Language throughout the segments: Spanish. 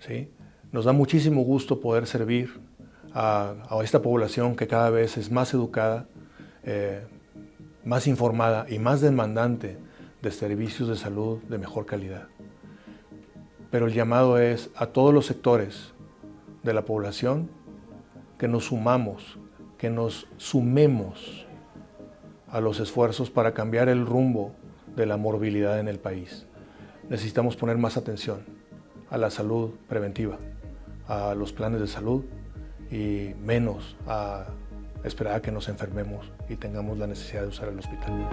¿sí? Nos da muchísimo gusto poder servir a esta población que cada vez es más educada, más informada y más demandante de servicios de salud de mejor calidad. Pero el llamado es a todos los sectores de la población que nos sumamos, que nos sumemos a los esfuerzos para cambiar el rumbo de la morbilidad en el país. Necesitamos poner más atención a la salud preventiva, a los planes de salud y menos a esperar a que nos enfermemos y tengamos la necesidad de usar el hospital.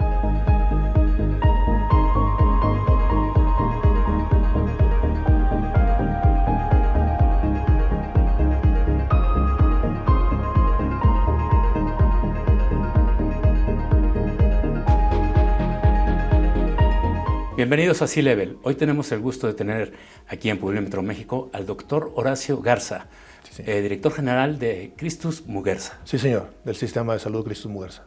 Bienvenidos a C-Level. Hoy tenemos el gusto de tener aquí en Publimetro México al doctor Horacio Garza, sí, director general de Christus Muguerza. Sí, señor, del Sistema de Salud Christus Muguerza.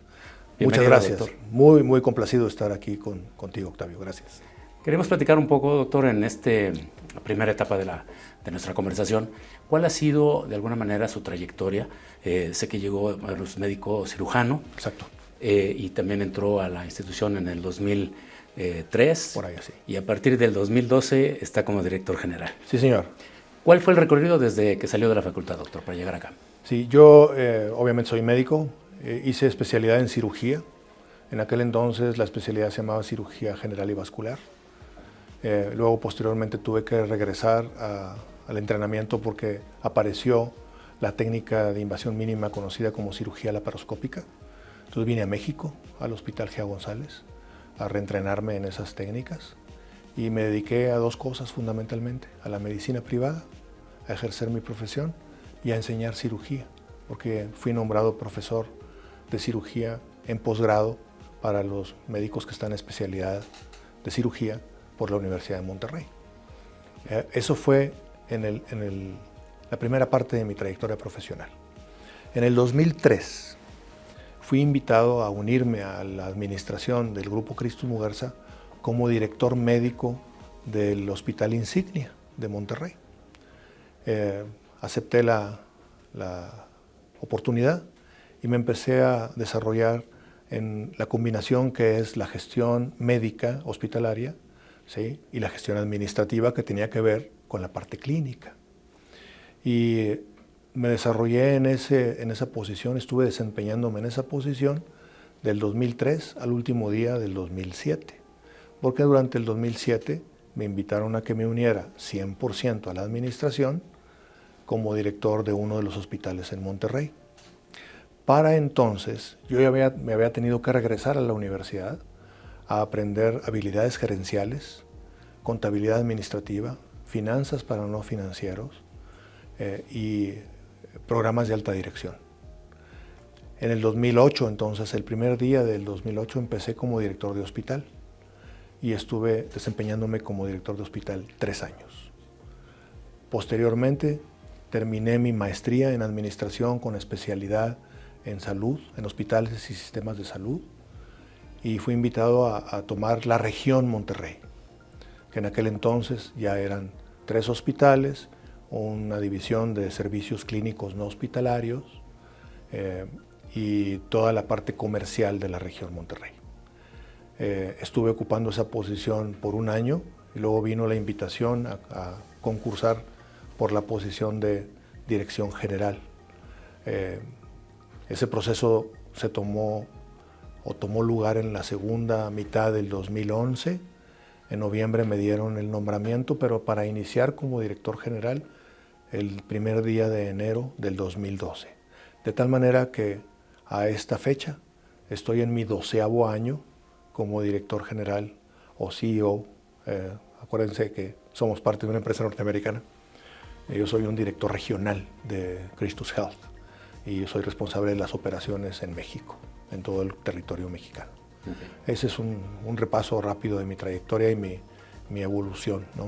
Muchas gracias. Doctor. Muy complacido de estar aquí contigo, Octavio. Gracias. Queremos platicar un poco, doctor, en esta primera etapa de nuestra conversación. ¿Cuál ha sido, de alguna manera, su trayectoria? Sé que llegó a los médico cirujano. Exacto. Y también entró a la institución en el 2003, por ahí así. Y a partir del 2012 está como director general. Sí, señor. ¿Cuál fue el recorrido desde que salió de la facultad, doctor, para llegar acá? Sí, yo obviamente soy médico, hice especialidad en cirugía. En aquel entonces la especialidad se llamaba cirugía general y vascular. Luego posteriormente tuve que regresar al entrenamiento porque apareció la técnica de invasión mínima conocida como cirugía laparoscópica. Entonces vine a México, al Hospital G.A. González, a reentrenarme en esas técnicas y me dediqué a dos cosas fundamentalmente, a la medicina privada, a ejercer mi profesión y a enseñar cirugía, porque fui nombrado profesor de cirugía en posgrado para los médicos que están en especialidad de cirugía por la Universidad de Monterrey. Eso fue la primera parte de mi trayectoria profesional. En el 2003 fui invitado a unirme a la administración del Grupo Christus Muguerza como director médico del Hospital Insignia de Monterrey. Acepté la oportunidad y me empecé a desarrollar en la combinación que es la gestión médica hospitalaria, ¿sí? Y la gestión administrativa que tenía que ver con la parte clínica. Y me desarrollé en esa posición, estuve desempeñándome en esa posición del 2003 al último día del 2007, porque durante el 2007 me invitaron a que me uniera 100% a la administración como director de uno de los hospitales en Monterrey. Para entonces, yo ya me había tenido que regresar a la universidad a aprender habilidades gerenciales, contabilidad administrativa, finanzas para no financieros y programas de alta dirección. En el 2008, entonces, el primer día del 2008 empecé como director de hospital y estuve desempeñándome como director de hospital 3 años. Posteriormente, terminé mi maestría en administración con especialidad en salud, en hospitales y sistemas de salud, y fui invitado a tomar la región Monterrey, que en aquel entonces ya eran 3 hospitales, una división de servicios clínicos no hospitalarios y toda la parte comercial de la región Monterrey. Estuve ocupando esa posición por 1 año y luego vino la invitación a concursar por la posición de dirección general. Ese proceso tomó lugar en la segunda mitad del 2011. En noviembre me dieron el nombramiento, pero para iniciar como director general el primer día de enero del 2012. De tal manera que a esta fecha estoy en mi 12º año como director general o CEO. Acuérdense que somos parte de una empresa norteamericana. Yo soy un director regional de Christus Health y yo soy responsable de las operaciones en México, en todo el territorio mexicano. Okay. Ese es un repaso rápido de mi trayectoria y mi evolución, ¿no?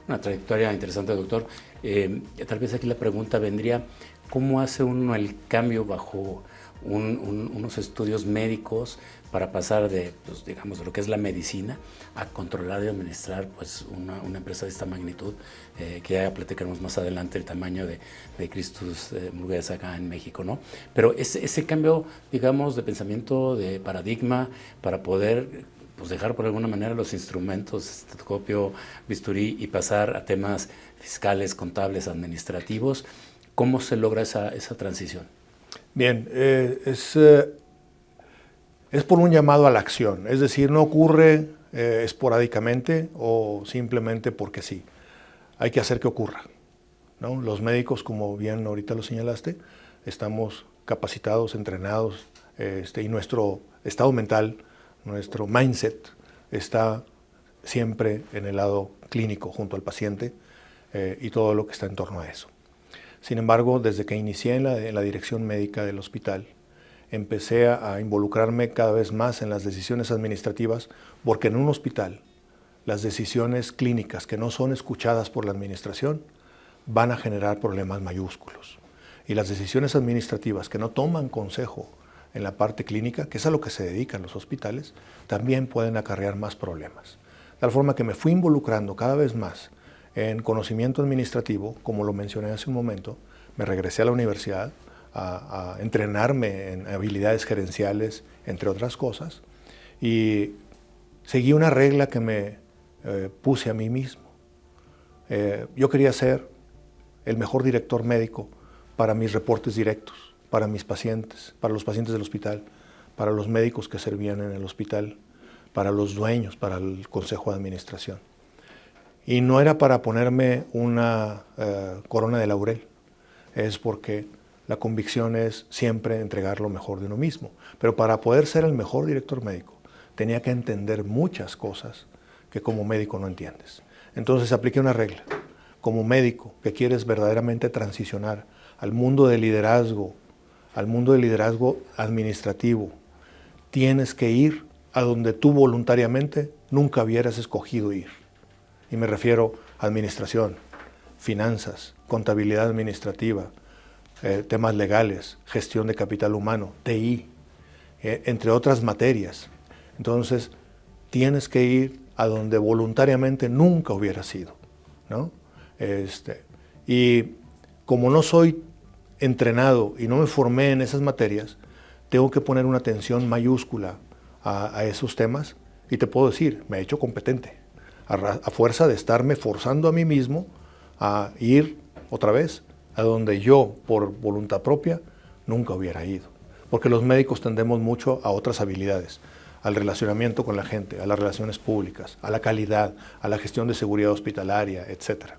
Una trayectoria interesante, doctor. Tal vez aquí la pregunta vendría, ¿cómo hace uno el cambio bajo unos estudios médicos para pasar de, pues, digamos, de lo que es la medicina a controlar y administrar pues, una empresa de esta magnitud, que ya platicaremos más adelante el tamaño de Christus Hamburguesa acá en México, ¿no? Pero ese cambio, digamos, de pensamiento, de paradigma, para poder pues dejar por alguna manera los instrumentos, estetoscopio, bisturí, y pasar a temas fiscales, contables, administrativos. ¿Cómo se logra esa transición? Bien, es por un llamado a la acción, es decir, no ocurre esporádicamente o simplemente porque sí. Hay que hacer que ocurra, ¿no? Los médicos, como bien ahorita lo señalaste, estamos capacitados, entrenados, y nuestro estado mental, nuestro mindset está siempre en el lado clínico junto al paciente y todo lo que está en torno a eso. Sin embargo, desde que inicié en la dirección médica del hospital, empecé a involucrarme cada vez más en las decisiones administrativas, porque en un hospital las decisiones clínicas que no son escuchadas por la administración van a generar problemas mayúsculos. Y las decisiones administrativas que no toman consejo en la parte clínica, que es a lo que se dedican los hospitales, también pueden acarrear más problemas. De tal forma que me fui involucrando cada vez más en conocimiento administrativo, como lo mencioné hace un momento. Me regresé a la universidad a entrenarme en habilidades gerenciales, entre otras cosas, y seguí una regla que me puse a mí mismo. Yo quería ser el mejor director médico para mis reportes directos, para mis pacientes, para los pacientes del hospital, para los médicos que servían en el hospital, para los dueños, para el consejo de administración. Y no era para ponerme una corona de laurel, es porque la convicción es siempre entregar lo mejor de uno mismo. Pero para poder ser el mejor director médico, tenía que entender muchas cosas que como médico no entiendes. Entonces apliqué una regla. Como médico que quieres verdaderamente transicionar al mundo del liderazgo administrativo, tienes que ir a donde tú voluntariamente nunca hubieras escogido ir. Y me refiero a administración, finanzas, contabilidad administrativa, temas legales, gestión de capital humano, TI, entre otras materias. Entonces, tienes que ir a donde voluntariamente nunca hubieras ido, ¿no? Y como no soy entrenado y no me formé en esas materias, tengo que poner una atención mayúscula a esos temas, y te puedo decir, me he hecho competente, a fuerza de estarme forzando a mí mismo a ir otra vez a donde yo, por voluntad propia, nunca hubiera ido. Porque los médicos tendemos mucho a otras habilidades, al relacionamiento con la gente, a las relaciones públicas, a la calidad, a la gestión de seguridad hospitalaria, etc.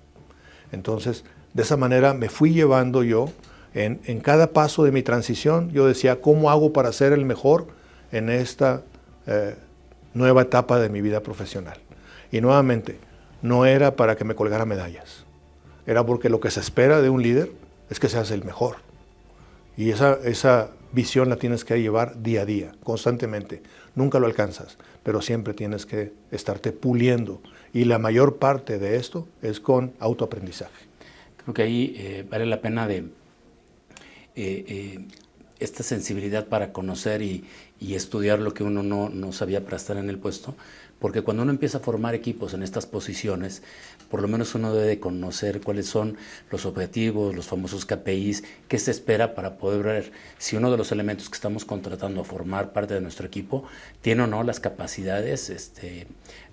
Entonces, de esa manera me fui llevando yo, en cada paso de mi transición, yo decía, ¿cómo hago para ser el mejor en esta nueva etapa de mi vida profesional? Y nuevamente, no era para que me colgara medallas, era porque lo que se espera de un líder es que seas el mejor. Y esa visión la tienes que llevar día a día, constantemente. Nunca lo alcanzas, pero siempre tienes que estarte puliendo. Y la mayor parte de esto es con autoaprendizaje. Creo que ahí vale la pena de esta sensibilidad para conocer y estudiar lo que uno no sabía para estar en el puesto, porque cuando uno empieza a formar equipos en estas posiciones, por lo menos uno debe conocer cuáles son los objetivos, los famosos KPIs, qué se espera para poder ver si uno de los elementos que estamos contratando a formar parte de nuestro equipo tiene o no las capacidades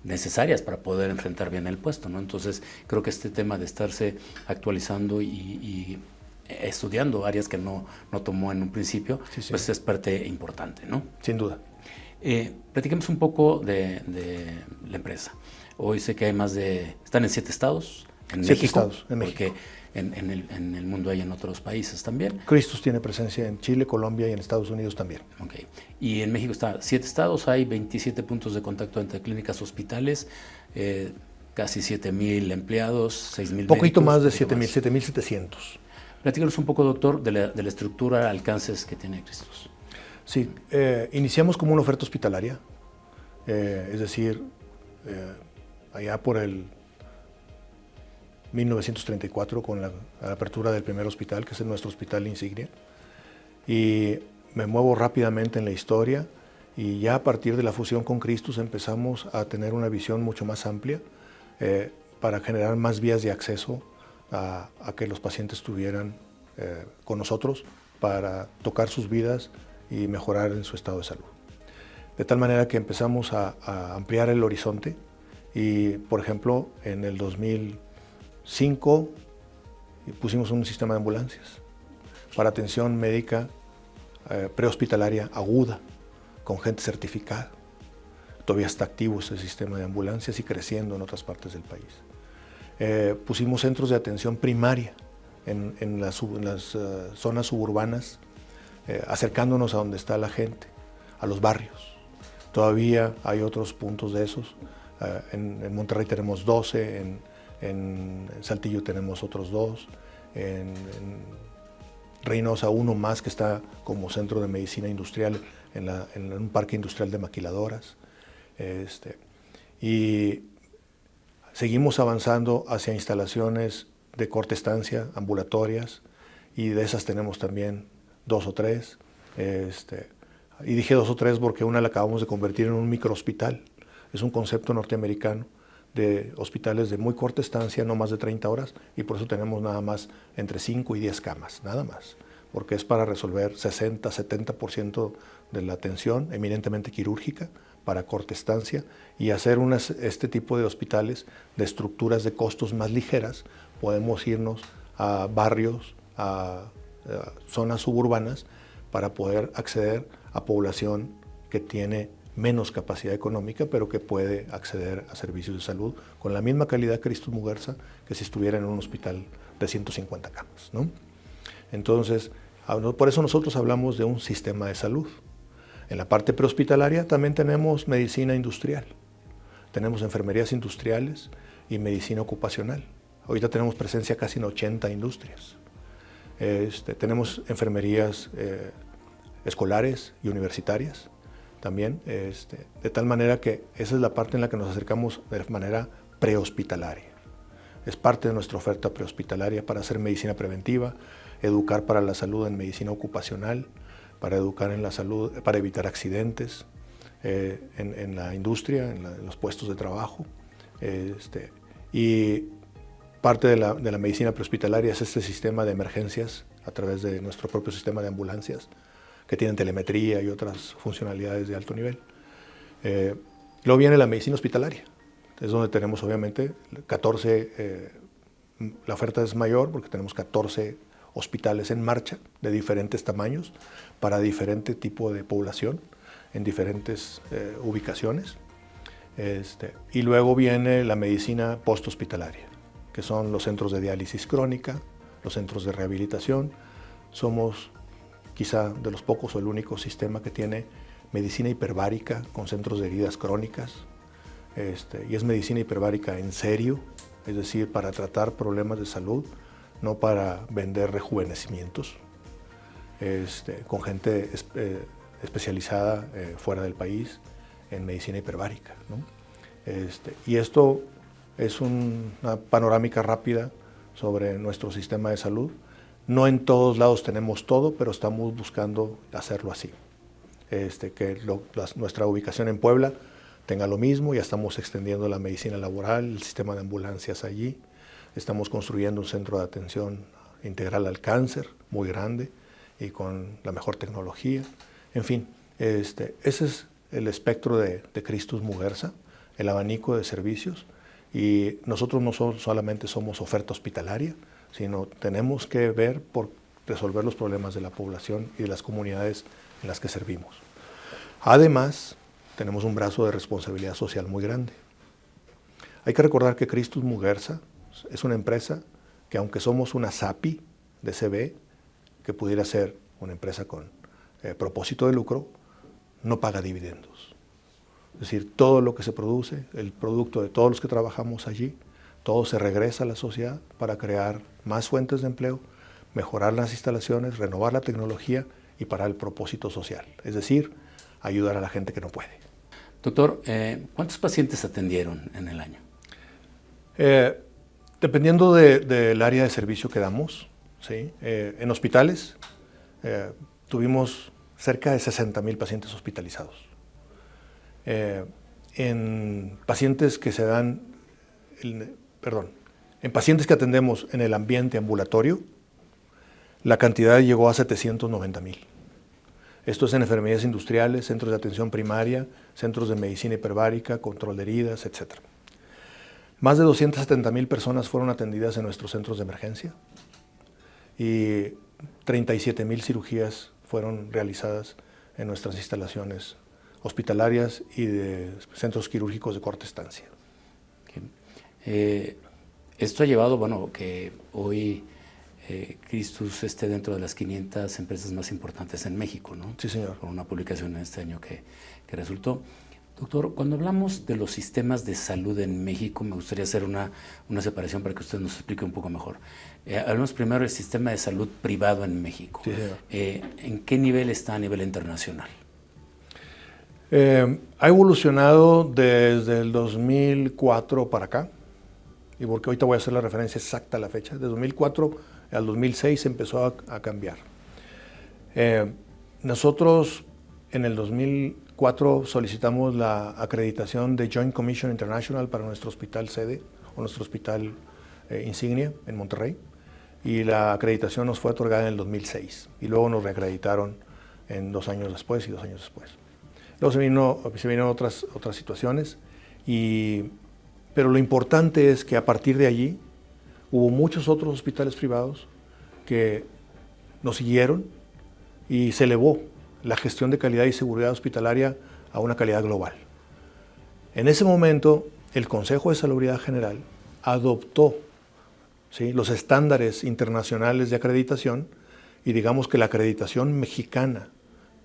necesarias para poder enfrentar bien el puesto, ¿no? Entonces, creo que este tema de estarse actualizando y estudiando áreas que no tomó en un principio, sí. Pues es parte importante, ¿no? Sin duda. Platiquemos un poco de la empresa. Hoy sé que hay están en 7 estados, en México, estados en México. Porque en el mundo hay en otros países también. Christus tiene presencia en Chile, Colombia y en Estados Unidos también. Okay. Y en México está 7 estados, hay 27 puntos de contacto entre clínicas, hospitales, casi 7,000 empleados, 6,000 poquito médicos, más de 7,700. Platícanos un poco, doctor, de la estructura, alcances que tiene Christus. Sí, iniciamos como una oferta hospitalaria, es decir, allá por el 1934 con la apertura del primer hospital, que es nuestro hospital insignia, y me muevo rápidamente en la historia y ya a partir de la fusión con Christus empezamos a tener una visión mucho más amplia para generar más vías de acceso a que los pacientes estuvieran con nosotros para tocar sus vidas y mejorar en su estado de salud. De tal manera que empezamos a ampliar el horizonte y, por ejemplo, en el 2005 pusimos un sistema de ambulancias para atención médica prehospitalaria aguda, con gente certificada. Todavía está activo ese sistema de ambulancias y creciendo en otras partes del país. Pusimos centros de atención primaria en las zonas suburbanas, acercándonos a donde está la gente, a los barrios. Todavía hay otros puntos de esos. En Monterrey tenemos 12, en Saltillo tenemos otros 2, en Reynosa uno más que está como centro de medicina industrial en un parque industrial de maquiladoras. Y seguimos avanzando hacia instalaciones de corta estancia, ambulatorias, y de esas tenemos también 2 o 3. Y dije 2 o 3 porque una la acabamos de convertir en un microhospital. Es un concepto norteamericano de hospitales de muy corta estancia, no más de 30 horas, y por eso tenemos nada más entre 5 y 10 camas, nada más, porque es para resolver 60, 70% de la atención, eminentemente quirúrgica, para corta estancia, y hacer este tipo de hospitales de estructuras de costos más ligeras. Podemos irnos a barrios, a zonas suburbanas, para poder acceder a población que tiene menos capacidad económica, pero que puede acceder a servicios de salud con la misma calidad Christus Muguerza que si estuviera en un hospital de 150 camas, ¿no? Entonces, por eso nosotros hablamos de un sistema de salud. En la parte prehospitalaria también tenemos medicina industrial, tenemos enfermerías industriales y medicina ocupacional. Ahorita tenemos presencia casi en 80 industrias. Tenemos enfermerías escolares y universitarias también, de tal manera que esa es la parte en la que nos acercamos de manera prehospitalaria. Es parte de nuestra oferta prehospitalaria para hacer medicina preventiva, educar para la salud en medicina ocupacional, para educar en la salud, para evitar accidentes en la industria, en los puestos de trabajo. Y parte de la medicina prehospitalaria es este sistema de emergencias a través de nuestro propio sistema de ambulancias, que tienen telemetría y otras funcionalidades de alto nivel. Luego viene la medicina hospitalaria, es donde tenemos obviamente 14, la oferta es mayor porque tenemos 14 hospitales en marcha de diferentes tamaños para diferente tipo de población en diferentes ubicaciones. Y luego viene la medicina posthospitalaria, que son los centros de diálisis crónica, los centros de rehabilitación. Somos quizá de los pocos o el único sistema que tiene medicina hiperbárica con centros de heridas crónicas, y es medicina hiperbárica en serio, es decir, para tratar problemas de salud, no para vender rejuvenecimientos, con gente especializada fuera del país en medicina hiperbárica, ¿no? Y esto es una panorámica rápida sobre nuestro sistema de salud. No en todos lados tenemos todo, pero estamos buscando hacerlo así. Que nuestra ubicación en Puebla tenga lo mismo, ya estamos extendiendo la medicina laboral, el sistema de ambulancias allí. Estamos construyendo un centro de atención integral al cáncer, muy grande y con la mejor tecnología. En fin, ese es el espectro de Christus Muguerza, el abanico de servicios. Y nosotros no solamente somos oferta hospitalaria, sino tenemos que ver por resolver los problemas de la población y de las comunidades en las que servimos. Además, tenemos un brazo de responsabilidad social muy grande. Hay que recordar que Christus Muguerza es una empresa que, aunque somos una SAPI de CB, que pudiera ser una empresa con propósito de lucro, no paga dividendos. Es decir, todo lo que se produce, el producto de todos los que trabajamos allí, todo se regresa a la sociedad para crear más fuentes de empleo, mejorar las instalaciones, renovar la tecnología y para el propósito social, es decir, ayudar a la gente que no puede. Doctor, ¿cuántos pacientes atendieron en el año? Dependiendo del área de servicio que damos, ¿sí? En hospitales tuvimos cerca de 60,000 pacientes hospitalizados. En pacientes que en pacientes que atendemos en el ambiente ambulatorio, la cantidad llegó a 790,000. Esto es en enfermedades industriales, centros de atención primaria, centros de medicina hiperbárica, control de heridas, etc. Más de 270,000 personas fueron atendidas en nuestros centros de emergencia y 37,000 cirugías fueron realizadas en nuestras instalaciones hospitalarias y de centros quirúrgicos de corta estancia. Esto ha llevado, bueno, que hoy Christus esté dentro de las 500 empresas más importantes en México, ¿no? Sí, señor. Por una publicación en este año que resultó. Doctor, cuando hablamos de los sistemas de salud en México, me gustaría hacer una separación para que usted nos explique un poco mejor. Hablamos primero del sistema de salud privado en México. Sí, señor. ¿En qué nivel está a nivel internacional? Ha evolucionado desde el 2004 para acá, y porque ahorita voy a hacer la referencia exacta a la fecha. De 2004 al 2006 empezó a cambiar. Nosotros en el 2004 solicitamos la acreditación de Joint Commission International para nuestro hospital sede o nuestro hospital insignia en Monterrey, y la acreditación nos fue otorgada en el 2006 y luego nos reacreditaron en 2 años después y 2 años después. Luego se vino otras situaciones, pero lo importante es que a partir de allí hubo muchos otros hospitales privados que nos siguieron y se elevó la gestión de calidad y seguridad hospitalaria a una calidad global. En ese momento, el Consejo de Salubridad General adoptó, ¿sí?, los estándares internacionales de acreditación, y digamos que la acreditación mexicana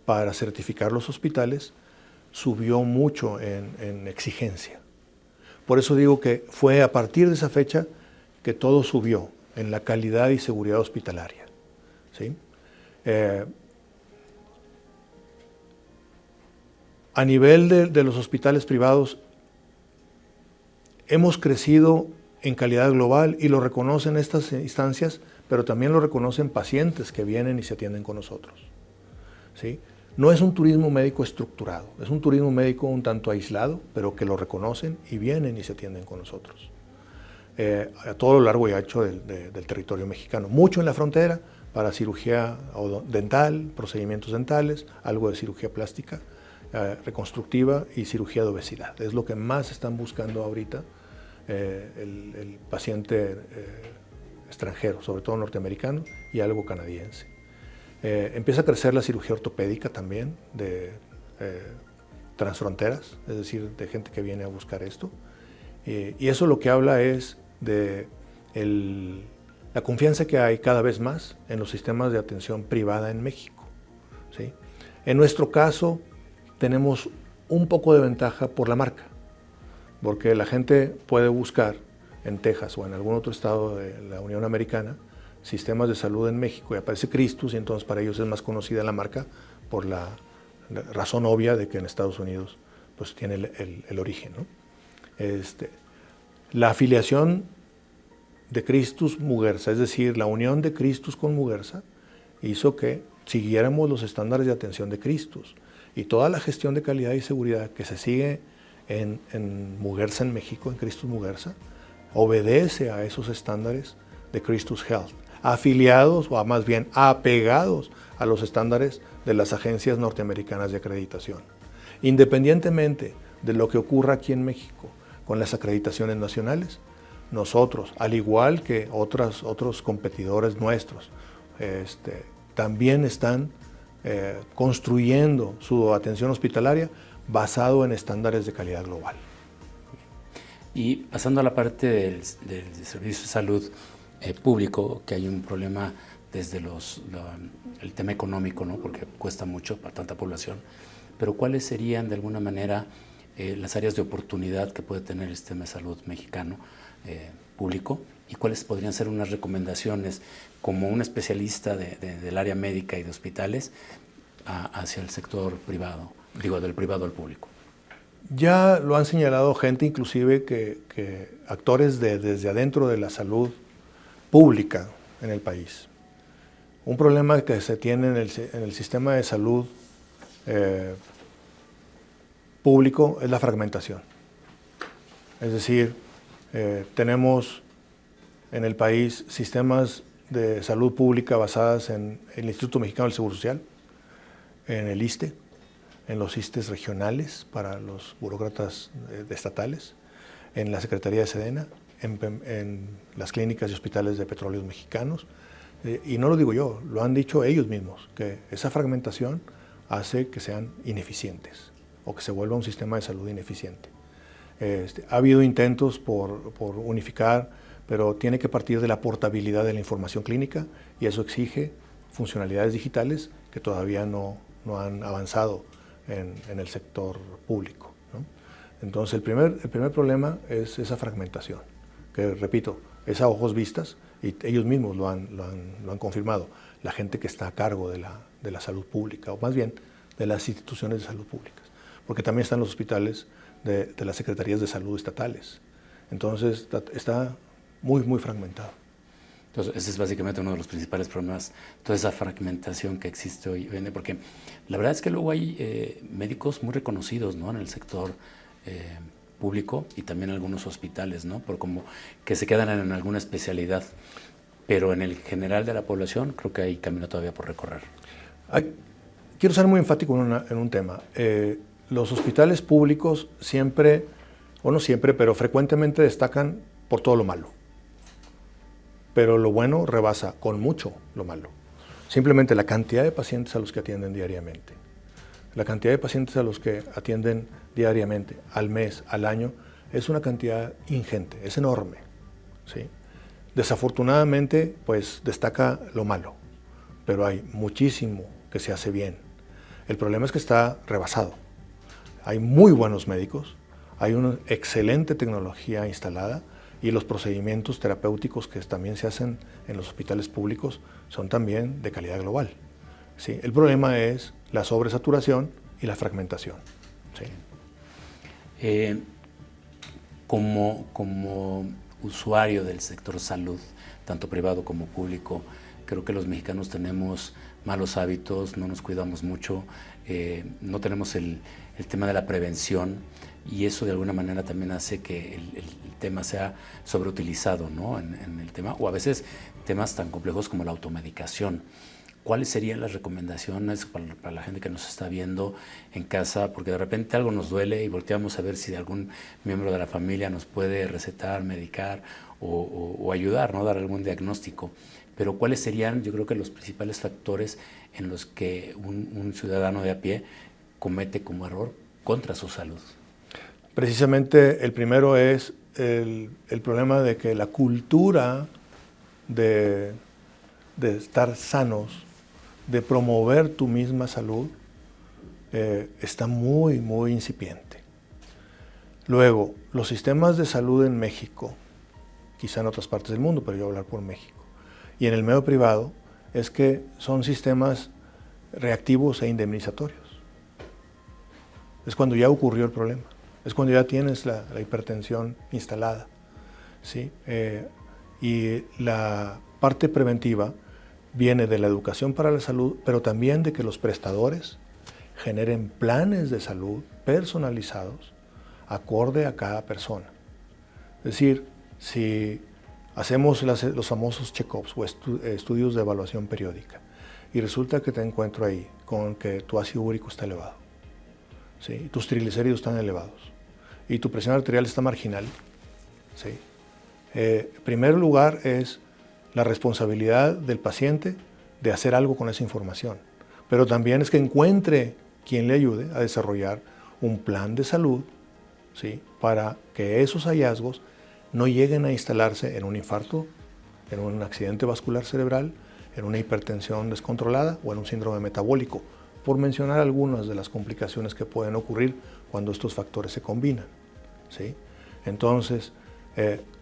para certificar los hospitales subió mucho en exigencia. Por eso digo que fue a partir de esa fecha que todo subió en la calidad y seguridad hospitalaria, ¿sí? A nivel de los hospitales privados, hemos crecido en calidad global y lo reconocen estas instancias, pero también lo reconocen pacientes que vienen y se atienden con nosotros, ¿sí? No es un turismo médico estructurado, es un turismo médico un tanto aislado, pero que lo reconocen y vienen y se atienden con nosotros. A todo lo largo y ancho del territorio mexicano. Mucho en la frontera para cirugía dental, procedimientos dentales, algo de cirugía plástica, reconstructiva y cirugía de obesidad. Es lo que más están buscando ahorita el paciente extranjero, sobre todo norteamericano y algo canadiense. Empieza a crecer la cirugía ortopédica también de transfronteras, es decir, de gente que viene a buscar esto. Y eso lo que habla es de la confianza que hay cada vez más en los sistemas de atención privada en México, ¿sí? En nuestro caso tenemos un poco de ventaja por la marca, porque la gente puede buscar en Texas o en algún otro estado de la Unión Americana sistemas de salud en México y aparece Christus, y entonces para ellos es más conocida la marca por la razón obvia de que en Estados Unidos pues tiene el origen, ¿no? La afiliación de Christus Muguerza, es decir, la unión de Christus con Muguerza, hizo que siguiéramos los estándares de atención de Christus, y toda la gestión de calidad y seguridad que se sigue en Muguerza en México, en Christus Muguerza, obedece a esos estándares de Christus Health, afiliados o más bien apegados a los estándares de las agencias norteamericanas de acreditación. Independientemente de lo que ocurra aquí en México con las acreditaciones nacionales, nosotros, al igual que otros competidores nuestros, también están construyendo su atención hospitalaria basado en estándares de calidad global. Y pasando a la parte del servicio de salud público, que hay un problema desde el tema económico, ¿no?, porque cuesta mucho para tanta población, pero ¿cuáles serían de alguna manera las áreas de oportunidad que puede tener el sistema de salud mexicano público, y cuáles podrían ser unas recomendaciones como un especialista del área médica y de hospitales hacia el sector privado, del privado al público? Ya lo han señalado gente, inclusive que actores desde adentro de la salud pública en el país. Un problema que se tiene en el sistema de salud público es la fragmentación. Es decir, tenemos en el país sistemas de salud pública basadas en el Instituto Mexicano del Seguro Social, en el ISSSTE, en los ISSSTEs regionales para los burócratas estatales, en la Secretaría de Sedena, en las clínicas y hospitales de petróleos mexicanos. Y no lo digo yo, lo han dicho ellos mismos, que esa fragmentación hace que sean ineficientes o que se vuelva un sistema de salud ineficiente. Ha habido intentos por unificar, pero tiene que partir de la portabilidad de la información clínica y eso exige funcionalidades digitales que todavía no han avanzado en el sector público, ¿no? Entonces el primer problema es esa fragmentación, que repito, es a ojos vistas y ellos mismos lo han confirmado, la gente que está a cargo de la salud pública, o más bien de las instituciones de salud públicas, porque también están los hospitales de las secretarías de salud estatales. Entonces está muy, muy fragmentado. Entonces, ese es básicamente uno de los principales problemas, toda esa fragmentación que existe hoy, porque la verdad es que luego hay médicos muy reconocidos, ¿no?, en el sector público y también algunos hospitales, ¿no?, por como que se quedan en alguna especialidad, pero en el general de la población creo que hay camino todavía por recorrer. Quiero ser muy enfático en un tema. Los hospitales públicos siempre, o no siempre, pero frecuentemente destacan por todo lo malo. Pero lo bueno rebasa con mucho lo malo. Simplemente la cantidad de pacientes a los que atienden diariamente. La cantidad de pacientes a los que atienden diariamente, al mes, al año, es una cantidad ingente, es enorme, ¿sí? Desafortunadamente, pues destaca lo malo, pero hay muchísimo que se hace bien. El problema es que está rebasado. Hay muy buenos médicos, hay una excelente tecnología instalada y los procedimientos terapéuticos que también se hacen en los hospitales públicos son también de calidad global, ¿sí? El problema es la sobresaturación y la fragmentación, ¿sí? Como usuario del sector salud, tanto privado como público, creo que los mexicanos tenemos malos hábitos, no nos cuidamos mucho, no tenemos el tema de la prevención y eso de alguna manera también hace que el tema sea sobreutilizado, ¿no?, en el tema, o a veces temas tan complejos como la automedicación. ¿Cuáles serían las recomendaciones para la gente que nos está viendo en casa? Porque de repente algo nos duele y volteamos a ver si algún miembro de la familia nos puede recetar, medicar o ayudar, ¿no?, dar algún diagnóstico. Pero ¿cuáles serían, yo creo que los principales factores en los que un ciudadano de a pie comete como error contra su salud? Precisamente el primero es el problema de que la cultura de estar sanos, de promover tu misma salud, está muy, muy incipiente. Luego, los sistemas de salud en México, quizá en otras partes del mundo, pero yo voy a hablar por México, y en el medio privado, es que son sistemas reactivos e indemnizatorios. Es cuando ya ocurrió el problema, es cuando ya tienes la hipertensión instalada, ¿sí? Y la parte preventiva viene de la educación para la salud, pero también de que los prestadores generen planes de salud personalizados acorde a cada persona. Es decir, si hacemos los famosos check-ups o estudios de evaluación periódica y resulta que te encuentro ahí con que tu ácido úrico está elevado, ¿sí?, y tus triglicéridos están elevados y tu presión arterial está marginal, ¿sí? En primer lugar es la responsabilidad del paciente de hacer algo con esa información, pero también es que encuentre quien le ayude a desarrollar un plan de salud, ¿sí?, para que esos hallazgos no lleguen a instalarse en un infarto, en un accidente vascular cerebral, en una hipertensión descontrolada o en un síndrome metabólico, por mencionar algunas de las complicaciones que pueden ocurrir cuando estos factores se combinan, ¿sí? Entonces,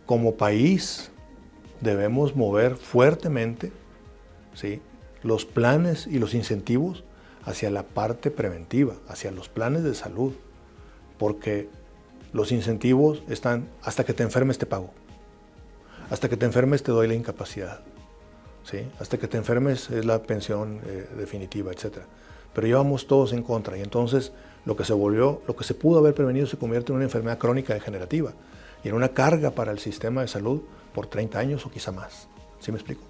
como país, debemos mover fuertemente, ¿sí?, los planes y los incentivos hacia la parte preventiva, hacia los planes de salud, porque los incentivos están hasta que te enfermes te pago, hasta que te enfermes te doy la incapacidad, ¿sí?, hasta que te enfermes es la pensión definitiva, etc. pero llevamos todos en contra. Y entonces lo que se pudo haber prevenido se convierte en una enfermedad crónica degenerativa y en una carga para el sistema de salud por 30 años o quizá más. ¿Sí me explico?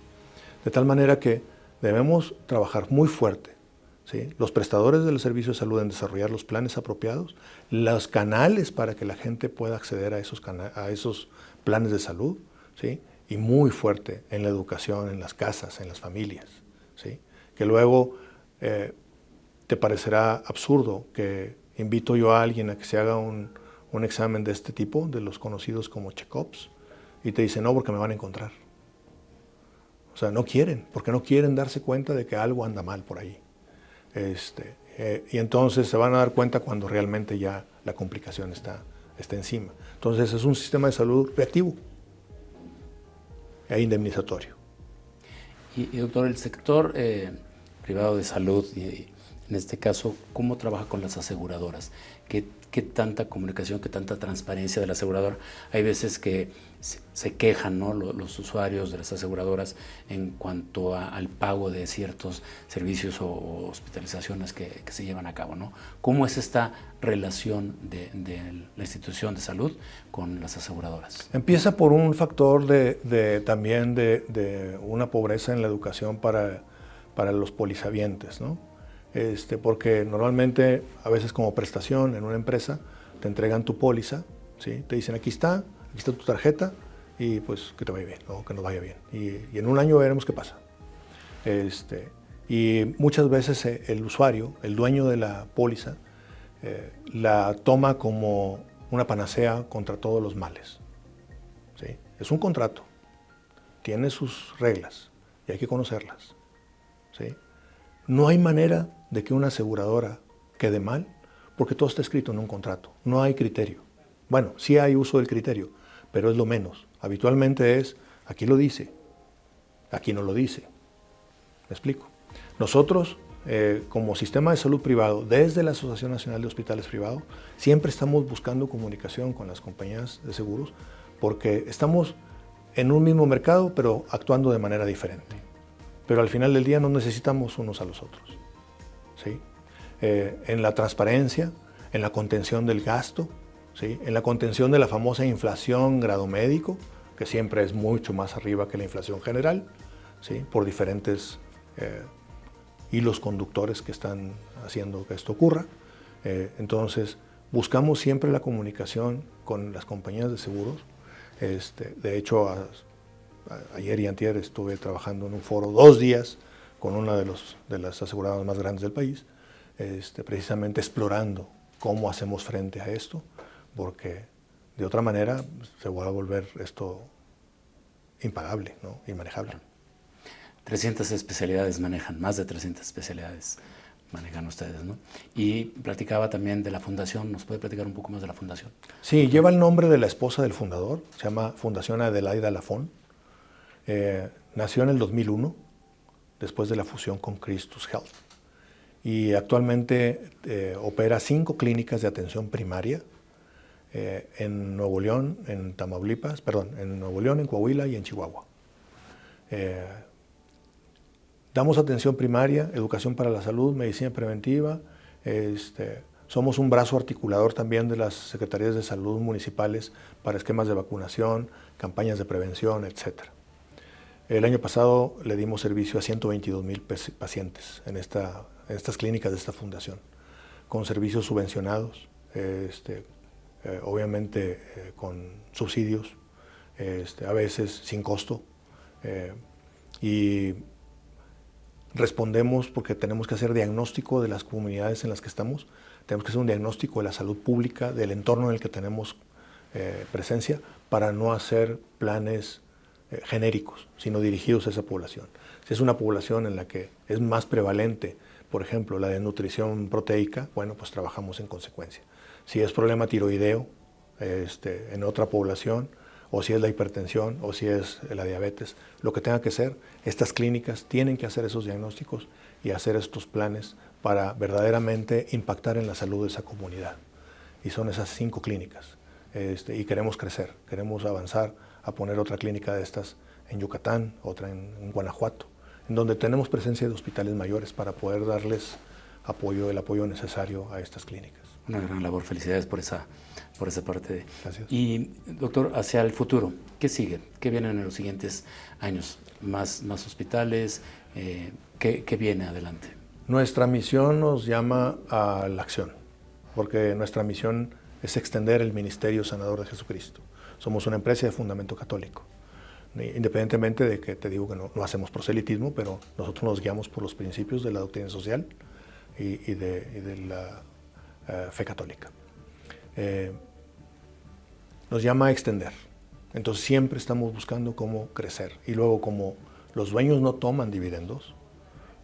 De tal manera que debemos trabajar muy fuerte, ¿sí?, los prestadores del servicio de salud en desarrollar los planes apropiados, los canales para que la gente pueda acceder a esos planes de salud, ¿sí?, y muy fuerte en la educación, en las casas, en las familias, ¿sí?, que luego te parecerá absurdo que invito yo a alguien a que se haga un examen de este tipo, de los conocidos como check-ups, y te dice no, porque me van a encontrar. O sea, no quieren, porque no quieren darse cuenta de que algo anda mal por ahí. Y entonces se van a dar cuenta cuando realmente ya la complicación está encima. Entonces es un sistema de salud reactivo e indemnizatorio. Y doctor, el sector privado de salud, y en este caso, ¿cómo trabaja con las aseguradoras? ¿Qué tanta comunicación, qué tanta transparencia de la aseguradora? Hay veces que se quejan, ¿no?, los usuarios de las aseguradoras en cuanto al pago de ciertos servicios o hospitalizaciones que se llevan a cabo, ¿no? ¿Cómo es esta relación de la institución de salud con las aseguradoras? Empieza por un factor también de una pobreza en la educación para los polisabientes, ¿no? Porque normalmente, a veces como prestación en una empresa, te entregan tu póliza, ¿sí?, te dicen aquí está tu tarjeta y pues que te vaya bien o que nos vaya bien. Y en un año veremos qué pasa. Y muchas veces el usuario, el dueño de la póliza, la toma como una panacea contra todos los males, ¿sí? Es un contrato, tiene sus reglas y hay que conocerlas, ¿sí? No hay manera de que una aseguradora quede mal porque todo está escrito en un contrato. No hay criterio. Bueno, sí hay uso del criterio, pero es lo menos. Habitualmente es, aquí lo dice, aquí no lo dice. ¿Me explico? Nosotros, como sistema de salud privado, desde la Asociación Nacional de Hospitales Privados, siempre estamos buscando comunicación con las compañías de seguros porque estamos en un mismo mercado, pero actuando de manera diferente. Pero al final del día no necesitamos unos a los otros, ¿sí? En la transparencia, en la contención del gasto, ¿sí?, en la contención de la famosa inflación grado médico, que siempre es mucho más arriba que la inflación general, ¿sí?, por diferentes hilos conductores que están haciendo que esto ocurra. Entonces, buscamos siempre la comunicación con las compañías de seguros. De hecho, ayer y antier estuve trabajando en un foro 2 días con una de las aseguradoras más grandes del país, precisamente explorando cómo hacemos frente a esto, porque de otra manera se va a volver esto impagable, ¿no?, inmanejable. 300 especialidades manejan, más de 300 especialidades manejan ustedes, ¿no? Y platicaba también de la fundación. ¿Nos puede platicar un poco más de la fundación? Sí, lleva el nombre de la esposa del fundador, se llama Fundación Adelaida Lafón. Nació en el 2001, después de la fusión con Christus Health. Y actualmente opera 5 clínicas de atención primaria en Nuevo León, en Tamaulipas, en Nuevo León, en Coahuila y en Chihuahua. Damos atención primaria, educación para la salud, medicina preventiva. Somos un brazo articulador también de las secretarías de salud municipales para esquemas de vacunación, campañas de prevención, etc. El año pasado le dimos servicio a 122,000 pacientes en estas clínicas de esta fundación, con servicios subvencionados, obviamente con subsidios, a veces sin costo, y respondemos porque tenemos que hacer diagnóstico de las comunidades en las que estamos, tenemos que hacer un diagnóstico de la salud pública, del entorno en el que tenemos presencia, para no hacer planes genéricos, sino dirigidos a esa población. Si es una población en la que es más prevalente, por ejemplo, la desnutrición proteica, bueno, pues trabajamos en consecuencia. Si es problema tiroideo en otra población, o si es la hipertensión, o si es la diabetes, lo que tenga que ser, estas clínicas tienen que hacer esos diagnósticos y hacer estos planes para verdaderamente impactar en la salud de esa comunidad. Y son esas 5 clínicas. Y queremos crecer, queremos avanzar a poner otra clínica de estas en Yucatán, otra en Guanajuato, en donde tenemos presencia de hospitales mayores para poder darles el apoyo necesario a estas clínicas. Una gran labor, felicidades por esa parte. Gracias. Y doctor, hacia el futuro, ¿qué sigue? ¿Qué viene en los siguientes años? ¿Más hospitales? ¿Qué viene adelante? Nuestra misión nos llama a la acción, porque nuestra misión es extender el ministerio sanador de Jesucristo. Somos una empresa de fundamento católico, independientemente de que te digo que no hacemos proselitismo, pero nosotros nos guiamos por los principios de la doctrina social y de la fe católica. Nos llama a extender, entonces siempre estamos buscando cómo crecer, y luego como los dueños no toman dividendos,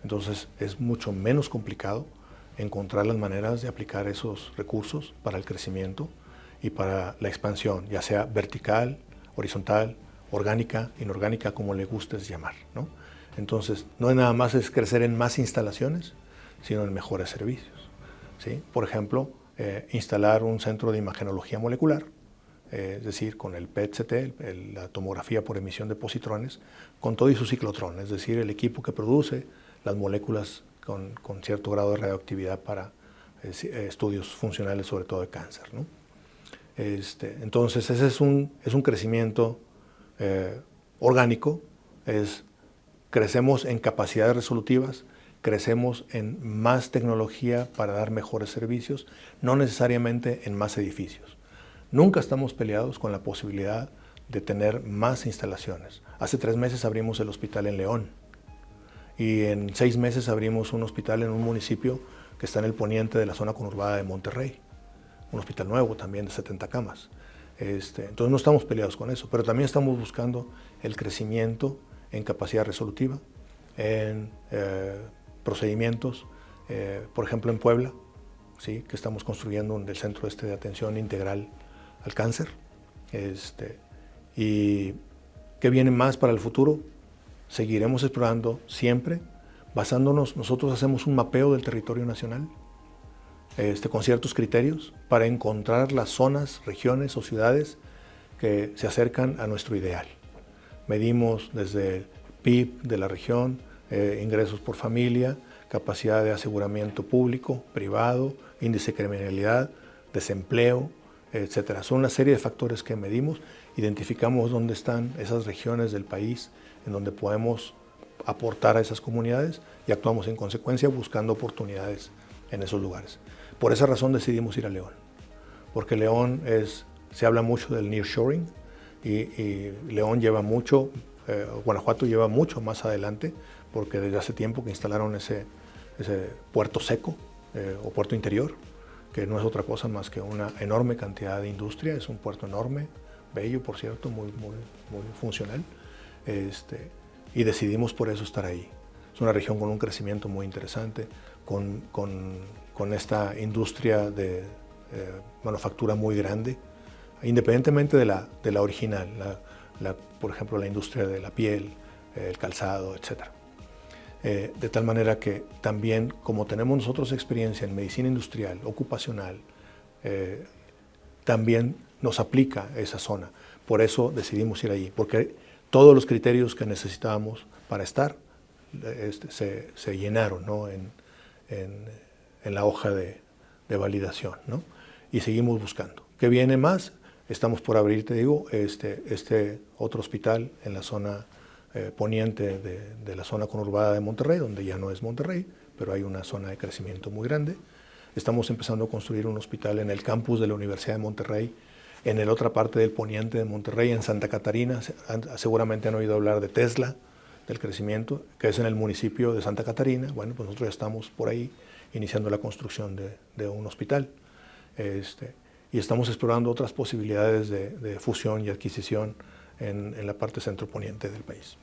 entonces es mucho menos complicado encontrar las maneras de aplicar esos recursos para el crecimiento y para la expansión, ya sea vertical, horizontal, orgánica, inorgánica, como le gustes llamar, ¿no? Entonces, no es nada más es crecer en más instalaciones, sino en mejores servicios, ¿sí? Por ejemplo, instalar un centro de imagenología molecular, es decir, con el PET-CT, la tomografía por emisión de positrones, con todo y su ciclotrón, es decir, el equipo que produce las moléculas con cierto grado de radioactividad para estudios funcionales, sobre todo de cáncer, ¿no? Entonces, ese es un crecimiento orgánico, crecemos en capacidades resolutivas, crecemos en más tecnología para dar mejores servicios, no necesariamente en más edificios. Nunca estamos peleados con la posibilidad de tener más instalaciones. Hace 3 meses abrimos el hospital en León y en 6 meses abrimos un hospital en un municipio que está en el poniente de la zona conurbada de Monterrey, un hospital nuevo también de 70 camas. Entonces no estamos peleados con eso, pero también estamos buscando el crecimiento en capacidad resolutiva, en procedimientos, por ejemplo en Puebla, ¿sí? Que estamos construyendo el centro de atención integral al cáncer. ¿Y qué viene más para el futuro? Seguiremos explorando siempre, basándonos, nosotros hacemos un mapeo del territorio nacional, con ciertos criterios para encontrar las zonas, regiones o ciudades que se acercan a nuestro ideal. Medimos desde el PIB de la región, ingresos por familia, capacidad de aseguramiento público, privado, índice de criminalidad, desempleo, etc. Son una serie de factores que medimos, identificamos dónde están esas regiones del país en donde podemos aportar a esas comunidades y actuamos en consecuencia buscando oportunidades en esos lugares. Por esa razón decidimos ir a León, porque León se habla mucho del nearshoring y León lleva mucho, Guanajuato lleva mucho más adelante, porque desde hace tiempo que instalaron ese puerto seco o puerto interior, que no es otra cosa más que una enorme cantidad de industria. Es un puerto enorme, bello por cierto, muy funcional, y decidimos por eso estar ahí. Es una región con un crecimiento muy interesante, con esta industria de manufactura muy grande, independientemente de la original, por ejemplo la industria de la piel, el calzado, etc. De tal manera que también, como tenemos nosotros experiencia en medicina industrial, ocupacional, también nos aplica esa zona. Por eso decidimos ir allí, porque todos los criterios que necesitábamos para estar se llenaron, ¿no? en la hoja de validación, ¿no? Y seguimos buscando. ¿Qué viene más? Estamos por abrir, te digo, este otro hospital en la zona poniente de la zona conurbada de Monterrey, donde ya no es Monterrey, pero hay una zona de crecimiento muy grande. Estamos empezando a construir un hospital en el campus de la Universidad de Monterrey, en la otra parte del poniente de Monterrey, en Santa Catarina. Seguramente han oído hablar de Tesla, del crecimiento, que es en el municipio de Santa Catarina. Bueno, pues nosotros ya estamos por ahí iniciando la construcción de un hospital. Y estamos explorando otras posibilidades de fusión y adquisición en la parte centro-poniente del país.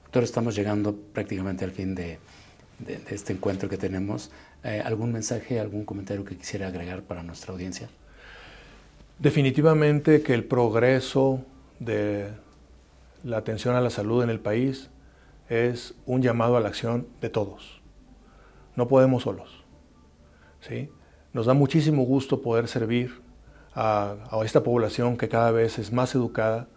Doctor, estamos llegando prácticamente al fin de este encuentro que tenemos. ¿Algún mensaje, algún comentario que quisiera agregar para nuestra audiencia? Definitivamente que el progreso de la atención a la salud en el país es un llamado a la acción de todos. No podemos solos, ¿sí? Nos da muchísimo gusto poder servir a esta población que cada vez es más educada,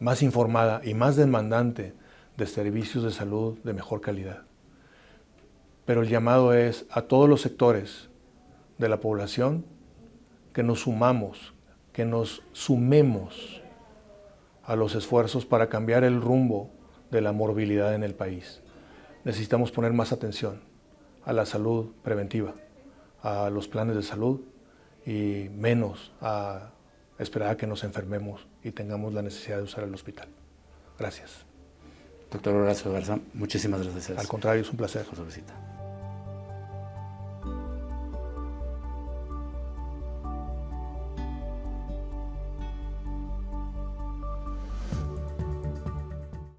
más informada y más demandante de servicios de salud de mejor calidad. pero el llamado es a todos los sectores de la población que nos sumamos, que nos sumemos a los esfuerzos para cambiar el rumbo de la morbilidad en el país. Necesitamos poner más atención a la salud preventiva, a los planes de salud y menos a esperar a que nos enfermemos y tengamos la necesidad de usar el hospital. Gracias. Doctor Horacio Garza, muchísimas gracias. Al contrario, es un placer. Por su visita.